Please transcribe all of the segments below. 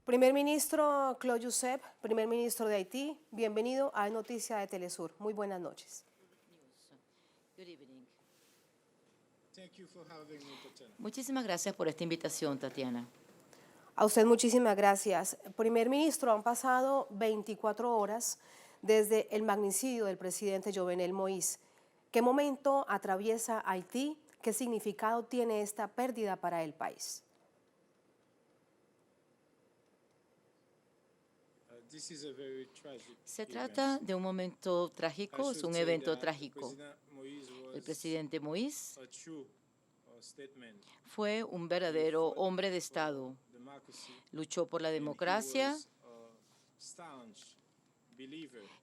Primer ministro Claude Joseph, primer ministro de Haití, bienvenido a Noticia de Telesur. Muy buenas noches. Good evening. Muchísimas gracias por esta invitación, Tatiana. A usted muchísimas gracias. Primer ministro, han pasado 24 horas desde el magnicidio del presidente Jovenel Moïse. ¿Qué momento atraviesa Haití? ¿Qué significado tiene esta pérdida para el país? Se trata de un momento trágico, es un evento trágico. El presidente Moïse fue un verdadero hombre de Estado. Luchó por la democracia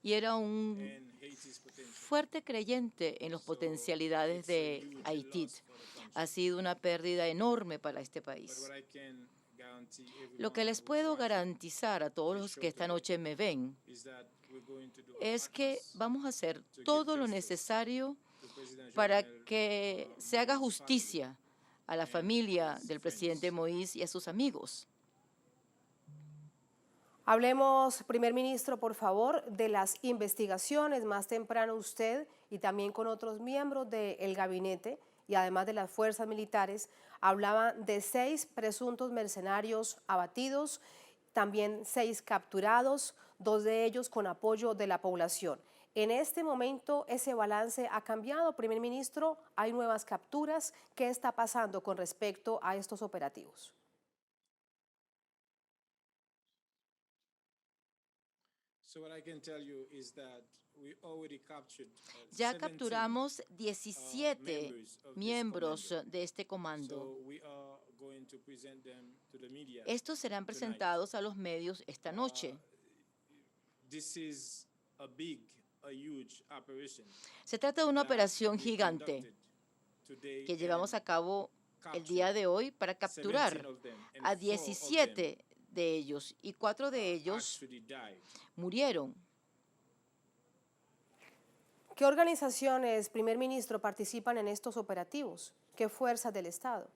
y era un fuerte creyente en las potencialidades de Haití. Ha sido una pérdida enorme para este país. Lo que les puedo garantizar a todos los que esta noche me ven es que vamos a hacer todo lo necesario para que se haga justicia a la familia del presidente Moïse y a sus amigos. Hablemos, primer ministro, por favor, de las investigaciones. Más temprano usted y también con otros miembros del gabinete y además de las fuerzas militares hablaban de 6 presuntos mercenarios abatidos, también 6 capturados, 2 de ellos con apoyo de la población. En este momento ese balance ha cambiado, primer ministro, hay nuevas capturas. ¿Qué está pasando con respecto a estos operativos? Ya capturamos 17 miembros de este comando. Estos serán presentados a los medios esta noche. Se trata de una operación gigante que llevamos a cabo el día de hoy para capturar a 17 de ellos y 4 de ellos murieron. ¿Qué organizaciones, primer ministro, participan en estos operativos? ¿Qué fuerzas del Estado?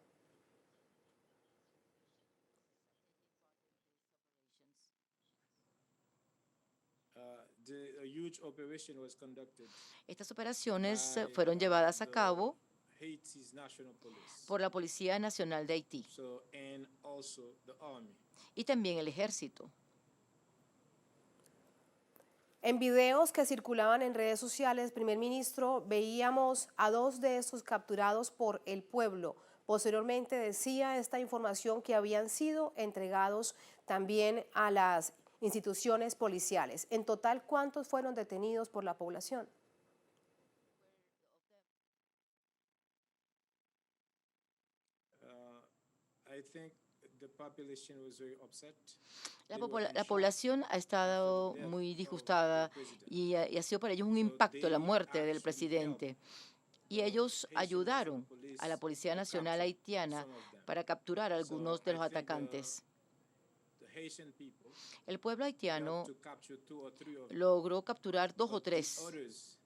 Estas operaciones fueron llevadas a cabo por la Policía Nacional de Haití y también el Ejército. En videos que circulaban en redes sociales, primer ministro, veíamos a 2 de estos capturados por el pueblo. Posteriormente decía esta información que habían sido entregados también a las instituciones policiales. En total, ¿cuántos fueron detenidos por la población? La población ha estado muy disgustada y ha sido para ellos un impacto la muerte del presidente. Y ellos ayudaron a la Policía Nacional Haitiana para capturar a algunos de los atacantes. El pueblo haitiano logró capturar 2 o 3,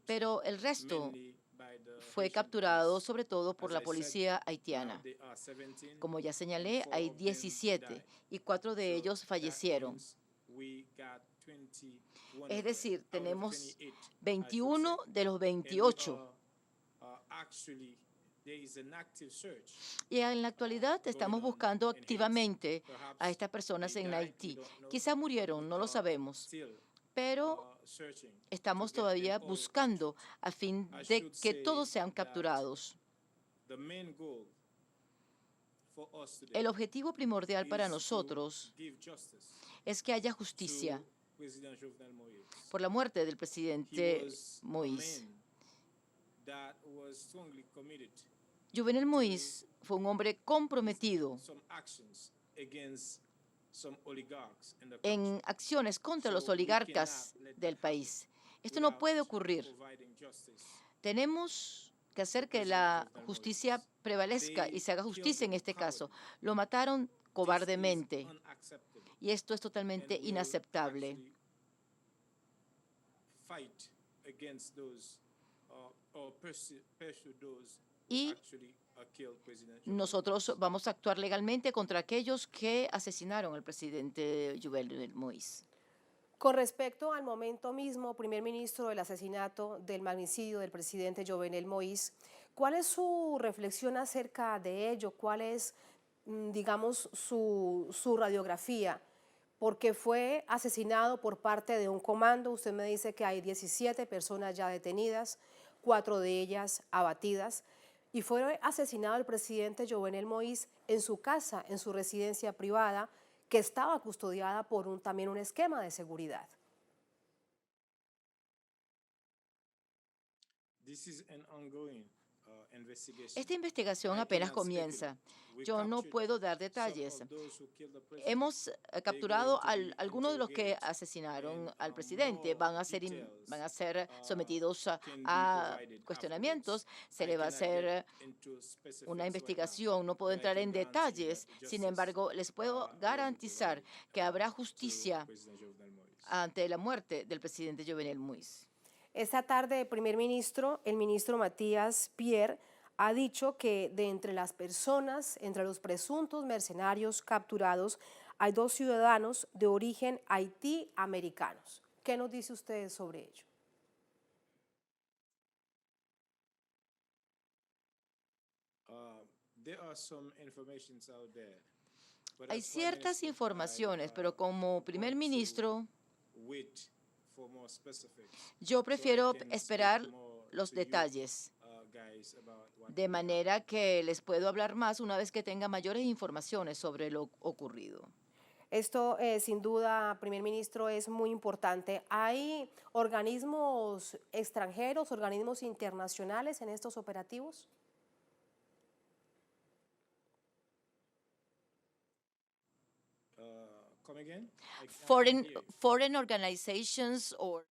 pero el resto fue capturado sobre todo por la policía haitiana. Como ya señalé, hay 17 y 4 de ellos fallecieron. Es decir, tenemos 21 de los 28. Y en la actualidad estamos buscando activamente a estas personas en Haití. Quizá murieron, no lo sabemos, pero estamos todavía buscando a fin de que todos sean capturados. El objetivo primordial para nosotros es que haya justicia por la muerte del presidente Moïse. Jovenel Moïse fue un hombre comprometido en acciones contra los oligarcas del país. Esto no puede ocurrir. Tenemos que hacer que la justicia prevalezca y se haga justicia en este caso. Lo mataron cobardemente y esto es totalmente inaceptable. Y nosotros vamos a actuar legalmente contra aquellos que asesinaron al presidente Jovenel Moïse. Con respecto al momento mismo, primer ministro, del asesinato, del magnicidio del presidente Jovenel Moïse, ¿cuál es su reflexión acerca de ello? ¿Cuál es, digamos, su radiografía? Porque fue asesinado por parte de un comando. Usted me dice que hay 17 personas ya detenidas, 4 de ellas abatidas, y fue asesinado el presidente Jovenel Moïse en su casa, en su residencia privada, que estaba custodiada por también un esquema de seguridad. Esta investigación apenas comienza. Yo no puedo dar detalles. Hemos capturado a algunos de los que asesinaron al presidente. Van a ser sometidos a cuestionamientos. Se le va a hacer una investigación. No puedo entrar en detalles. Sin embargo, les puedo garantizar que habrá justicia ante la muerte del presidente Jovenel Moïse. Esta tarde, primer ministro, el ministro Matías Pierre ha dicho que de entre las personas, entre los presuntos mercenarios capturados, hay 2 ciudadanos de origen haití americanos. ¿Qué nos dice usted sobre ello? Hay ciertas informaciones, pero como primer ministro, yo prefiero esperar los detalles, de manera que les puedo hablar más una vez que tenga mayores informaciones sobre lo ocurrido. Esto, sin duda, primer ministro, es muy importante. ¿Hay organismos extranjeros, organismos internacionales en estos operativos? Foreign organizations or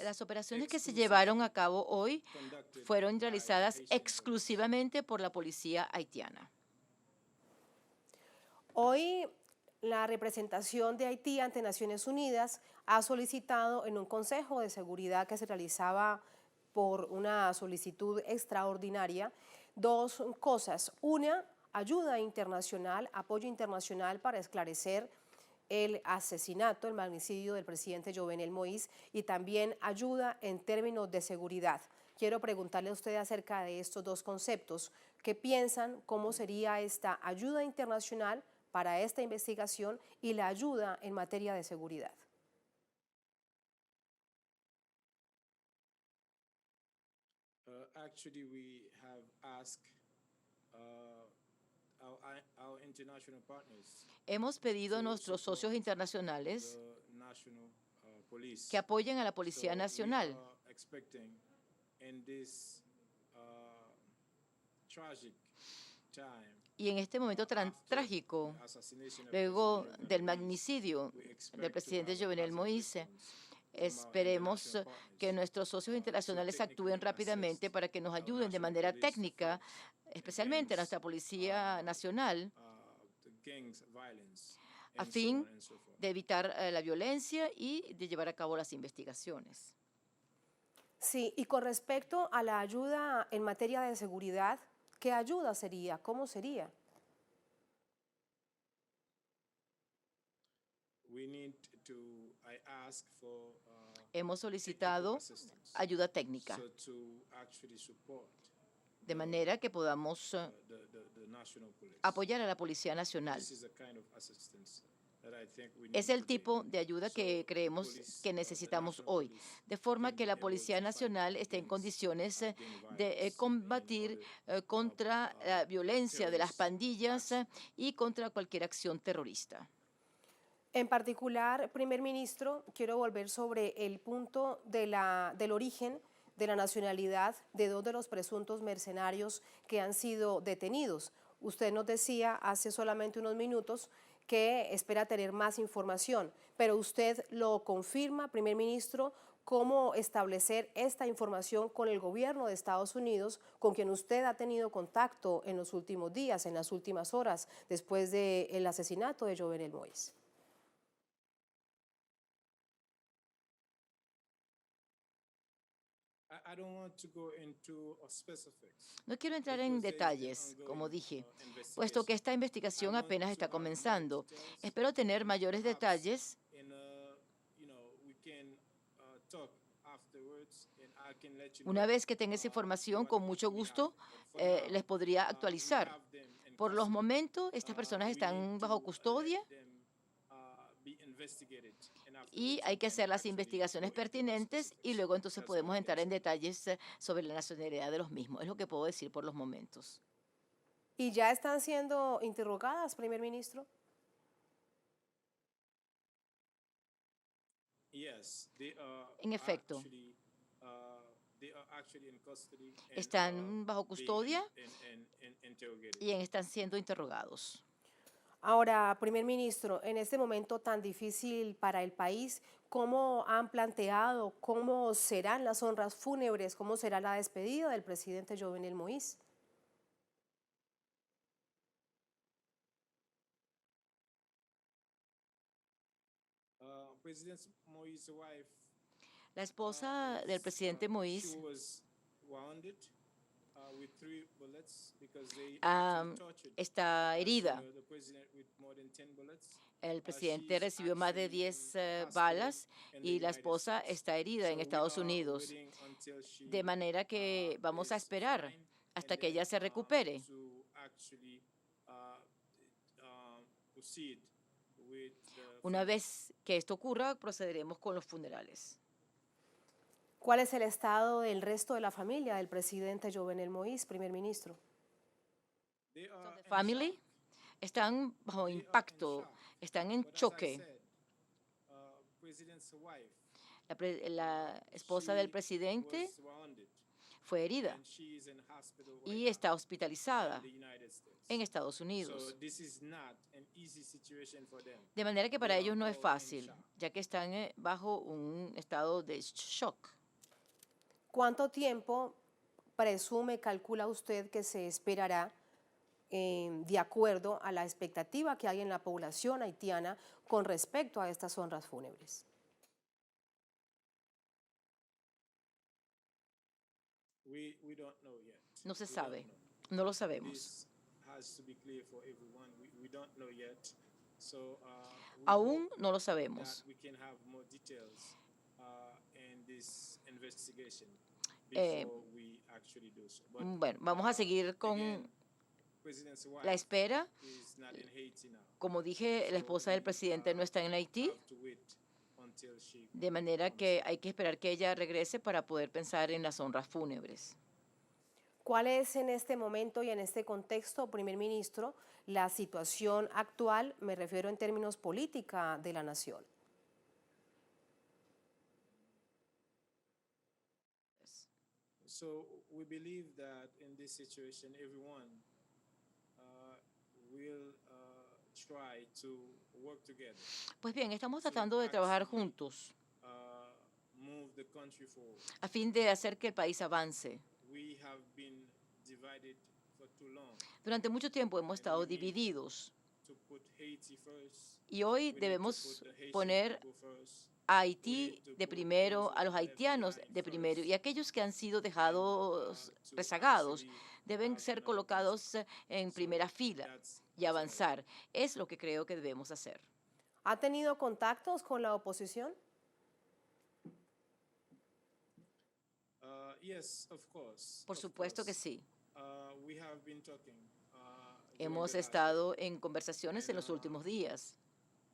Las operaciones que se llevaron a cabo hoy fueron realizadas exclusivamente por la policía haitiana. Hoy la representación de Haití ante Naciones Unidas ha solicitado en un Consejo de Seguridad que se realizaba por una solicitud extraordinaria 2 cosas. Una, ayuda internacional, apoyo internacional para esclarecer el asesinato, el magnicidio del presidente Jovenel Moïse, y también ayuda en términos de seguridad. Quiero preguntarle a usted acerca de estos 2 conceptos. ¿Qué piensan? ¿Cómo sería esta ayuda internacional para esta investigación y la ayuda en materia de seguridad? Hemos pedido a nuestros socios internacionales que apoyen a la Policía Nacional. Y en este momento tan trágico, luego del magnicidio del presidente Jovenel Moïse, esperemos que nuestros socios internacionales actúen rápidamente para que nos ayuden de manera técnica, especialmente nuestra Policía Nacional, a fin de evitar la violencia y de llevar a cabo las investigaciones. Sí, y con respecto a la ayuda en materia de seguridad, ¿qué ayuda sería? ¿Cómo sería? Hemos solicitado ayuda técnica, de manera que podamos apoyar a la Policía Nacional. Es el tipo de ayuda que creemos que necesitamos hoy, de forma que la Policía Nacional esté en condiciones de combatir contra la violencia de las pandillas y contra cualquier acción terrorista. En particular, primer ministro, quiero volver sobre el punto del origen de la nacionalidad de 2 de los presuntos mercenarios que han sido detenidos. Usted nos decía hace solamente unos minutos que espera tener más información, pero usted lo confirma, primer ministro, cómo establecer esta información con el gobierno de Estados Unidos, con quien usted ha tenido contacto en los últimos días, en las últimas horas, después del asesinato de Jovenel Moïse. No quiero entrar en detalles, como dije, puesto que esta investigación apenas está comenzando. Espero tener mayores detalles una vez que tenga esa información. Con mucho gusto les podría actualizar. Por los momentos, estas personas están bajo custodia y hay que hacer las investigaciones pertinentes y luego entonces podemos entrar en detalles sobre la nacionalidad de los mismos. Es lo que puedo decir por los momentos. ¿Y ya están siendo interrogadas, primer ministro? En efecto, están bajo custodia y están siendo interrogados. Ahora, primer ministro, en este momento tan difícil para el país, ¿cómo han planteado cómo serán las honras fúnebres, cómo será la despedida del presidente Jovenel Moïse? La esposa del presidente Moïse está herida. El presidente recibió más de 10 balas y la esposa está herida en Estados Unidos. De manera que vamos a esperar hasta que ella se recupere. Una vez que esto ocurra, procederemos con los funerales. ¿Cuál es el estado del resto de la familia del presidente Jovenel Moïse, primer ministro? Family están bajo impacto, están en choque. La esposa del presidente fue herida y está hospitalizada en Estados Unidos. De manera que para ellos no es fácil, ya que están bajo un estado de shock. ¿Cuánto tiempo presume, calcula usted que se esperará de acuerdo a la expectativa que hay en la población haitiana con respecto a estas honras fúnebres? No se sabe, no lo sabemos. Aún no lo sabemos. Bueno, vamos a seguir con la espera. Como dije, la esposa del presidente no está en Haití, de manera que hay que esperar que ella regrese para poder pensar en las honras fúnebres. ¿Cuál es en este momento y en este contexto, primer ministro, la situación actual, me refiero en términos política, de la nación? So we believe that in this situation, everyone will try to work together. Pues bien, estamos tratando de trabajar juntos Move the country forward. a fin de hacer que el país avance. We have been divided for too long. Durante mucho tiempo hemos estado divididos To put Haiti first. y hoy We need debemos to put the Haitian poner people first. a Haití de primero, a los haitianos de primero, y aquellos que han sido dejados rezagados deben ser colocados en primera fila y avanzar. Es lo que creo que debemos hacer. ¿Ha tenido contactos con la oposición? Yes, of course. Por supuesto que sí. We have been talking, Hemos during the last estado en conversaciones en los últimos días.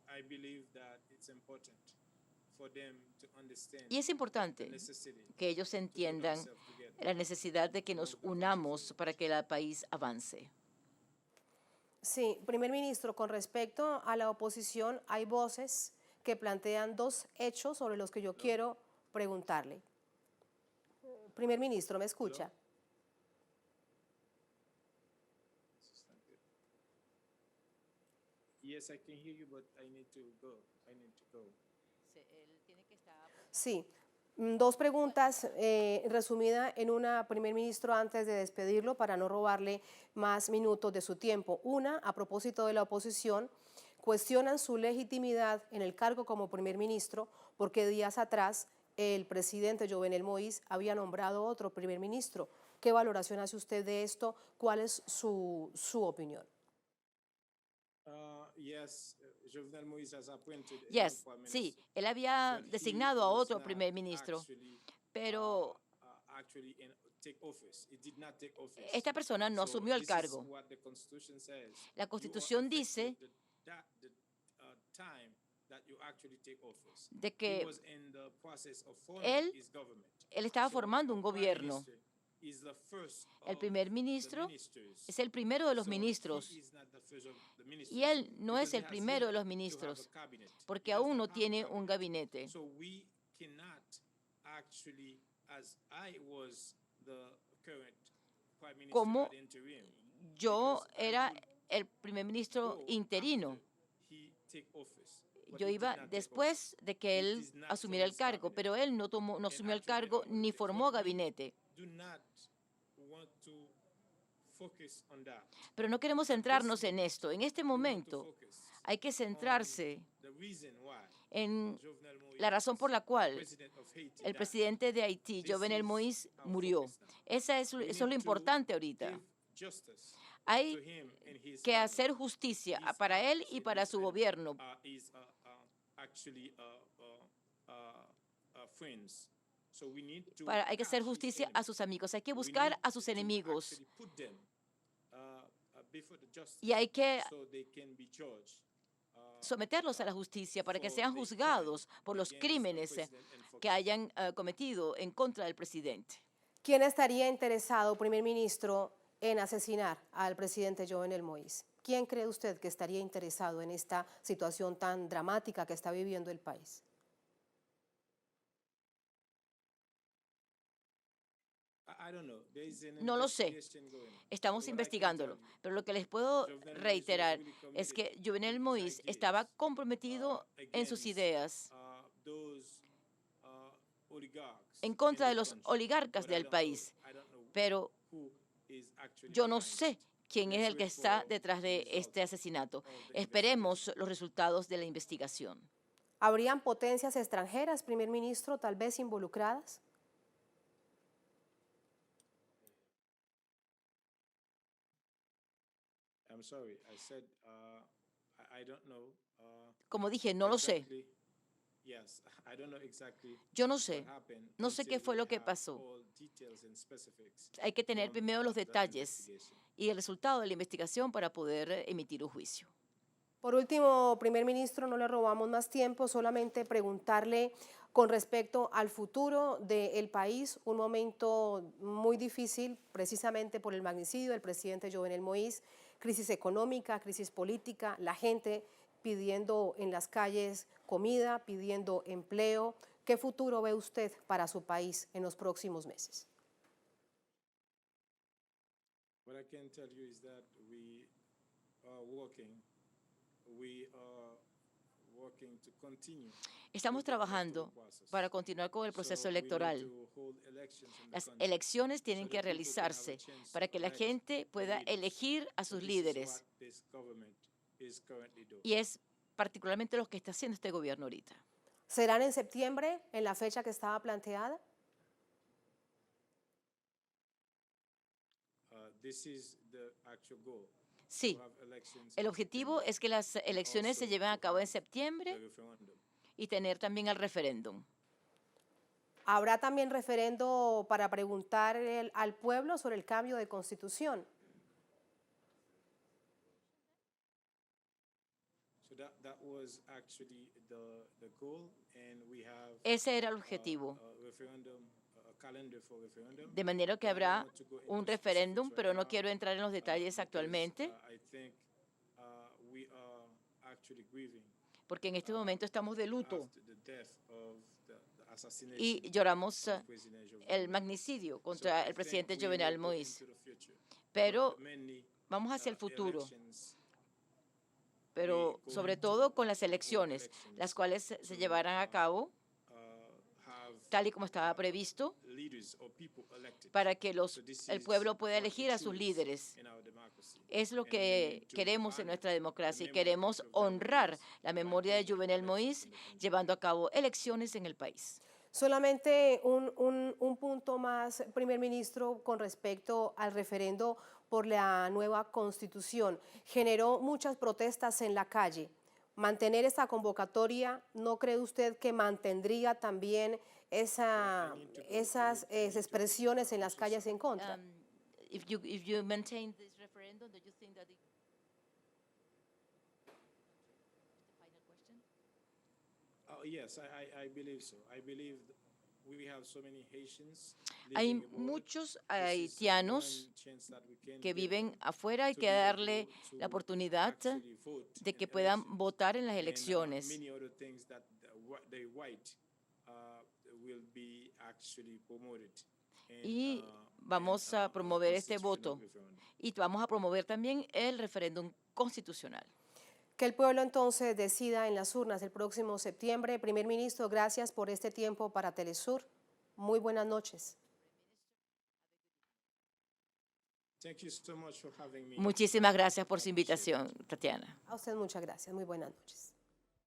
I believe that it's important for them to understand Y es importante the necessity que ellos entiendan ourselves together. la necesidad de que nos unamos para que el país avance. Sí, primer ministro, con respecto a la oposición, hay voces que plantean dos hechos sobre los que yo quiero preguntarle. Primer ministro, ¿me escucha? Yes, I can hear you, but I need to go. Sí. Dos preguntas resumidas en una, primer ministro, antes de despedirlo, para no robarle más minutos de su tiempo. Una, a propósito de la oposición, cuestionan su legitimidad en el cargo como primer ministro porque días atrás el presidente Jovenel Moïse había nombrado otro primer ministro. ¿Qué valoración hace usted de esto? ¿Cuál es su opinión? Yes, Jovenel Moïse has appointed a new prime Sí, minister, él había but he designado a was otro not primer ministro, actually pero take office. He did not take office. esta persona no So asumió el this is cargo. what the Constitution says. La You are Constitución dice effective the time that you actually take office. de He que was in the process of forming él, his government. él estaba So formando a un prime gobierno. minister is the first El of primer the ministro ministers. es el primero de los So ministros he is not the first of the y ministers él no es because he el has primero yet de los to have a ministros cabinet. porque He does aún not no have a tiene un cabinet. gabinete. So we cannot actually, as I was the current prime minister Como ad interim, yo because I era would el primer ministro go interino. after he take office, but Yo he did iba not take después office. de que He él did not asumiera form el his cargo, cabinet. pero él no And asumió el actually, cargo ni formó but we gabinete. do not want to focus on that. Pero no queremos At this centrarnos en moment, esto. En este we want to momento focus hay que on centrarse the reason why en Jovenel Moïse, la razón por la cual president of Haiti, el died. presidente de Haití, This Jovenel is Moïse, our murió. focus now. Eso es We lo need to importante ahorita. give justice to Hay him and his que family. hacer justicia His para él house y in para which su gobierno. is actually friends. So we need to Hay que hacer catch his justicia a enemies. sus amigos. Hay que We buscar need a sus to enemigos actually put them, before the justice y hay que so they can be judged, someterlos a la justicia para que for sean their juzgados crime por los against the crímenes president and for que hayan cometido en contra del presidente. ¿Quién estaría interesado, primer ministro, en asesinar al presidente Jovenel Moïse? ¿Quién cree usted que estaría interesado en esta situación tan dramática que está viviendo el país? I don't know. There is an No lo sé. investigation going on. Estamos So what I can investigándolo, tell you, pero lo que les puedo Jovenel Moïse was reiterar really es committed que Jovenel in his Moïse ideas, estaba comprometido en sus against, ideas those oligarchs en contra in de the los country. oligarcas But I del don't know. país, I don't know pero who is actually yo no behind sé it. quién es Let's el que wait está for detrás the de results este asesinato. of the investigation. Esperemos los resultados de la investigación. ¿Habrían potencias extranjeras, primer ministro, tal vez involucradas? I'm sorry, I said I don't know. Como dije, no lo sé. Exactly. Yes, I don't know exactly Yo no sé. what happened No sé qué until fue we lo que have pasó. all details and specifics Hay que tener from, primero los the detalles investigation. y el resultado de la investigación para poder emitir un juicio. Por último, primer ministro, no le robamos más tiempo, solamente preguntarle con respecto al futuro del país, un momento muy difícil precisamente por el magnicidio del presidente Jovenel Moïse, crisis económica, crisis política, la gente pidiendo en las calles comida, pidiendo empleo. ¿Qué futuro ve usted para su país en los próximos meses? What I can tell you is that we are working to continue Estamos with the electoral trabajando process. para continuar con el So proceso we need electoral. to hold elections in the Las country elecciones tienen so que that people can have a realizarse chance para to que la elect gente their pueda leaders. elegir a So sus this is líderes. what this government is currently doing. Y es particularmente lo que está haciendo este gobierno ahorita. ¿Serán en septiembre, en la fecha que estaba planteada? This is the actual goal. Sí, To have elections el in objetivo September es que las elecciones se also lleven a to cabo en have the septiembre referendum. y tener también el referéndum. ¿Habrá también referendo para preguntar al pueblo sobre el cambio de constitución? So that was actually the goal, and we have Ese era el objetivo. a referendum, a calendar for referendum. De manera que But I don't habrá want to go into un specifics referéndum, right pero no now, quiero entrar en los detalles because, actualmente, I think we are actually grieving porque en este momento estamos de luto after the death of the assassination y lloramos of President Jovenel el Moïse. magnicidio So contra I el presidente think we Jovenel will go Moïse. into the future, Pero but mainly, vamos hacia el futuro, elections, pero sobre todo con las elecciones, las cuales se llevarán a cabo. have tal y como estaba previsto, leaders or people elected. para que So el pueblo pueda elegir a sus líderes. in our democracy. Es lo And we que need to queremos en honor nuestra democracia y the memory queremos of Jovenel honrar Moïse la by memoria de holding Jovenel elections Moïse in the country. llevando a cabo elecciones en el país. Solamente un punto más, primer ministro, con respecto al referendo por la nueva constitución. Generó muchas protestas en la calle. Mantener esta convocatoria, ¿no cree usted que mantendría también esas expresiones en las calles en contra? If you maintain this referendum, do you think that the final question? Yes, I believe so. I believe we have so many Haitians Hay living abroad. muchos This is haitianos one chance that we can que give viven them afuera, hay to que be darle able to la oportunidad actually vote de in que puedan elections. votar en las And, elecciones. many other things that the white will be actually promoted. Y vamos a promover este voto y vamos a promover también el referéndum constitucional. Que el pueblo entonces decida en las urnas el próximo septiembre. Primer ministro, gracias por este tiempo para Telesur. Muy buenas noches. Thank you so much for having me. Muchísimas gracias por su invitación, Tatiana. A usted muchas gracias. Muy buenas noches.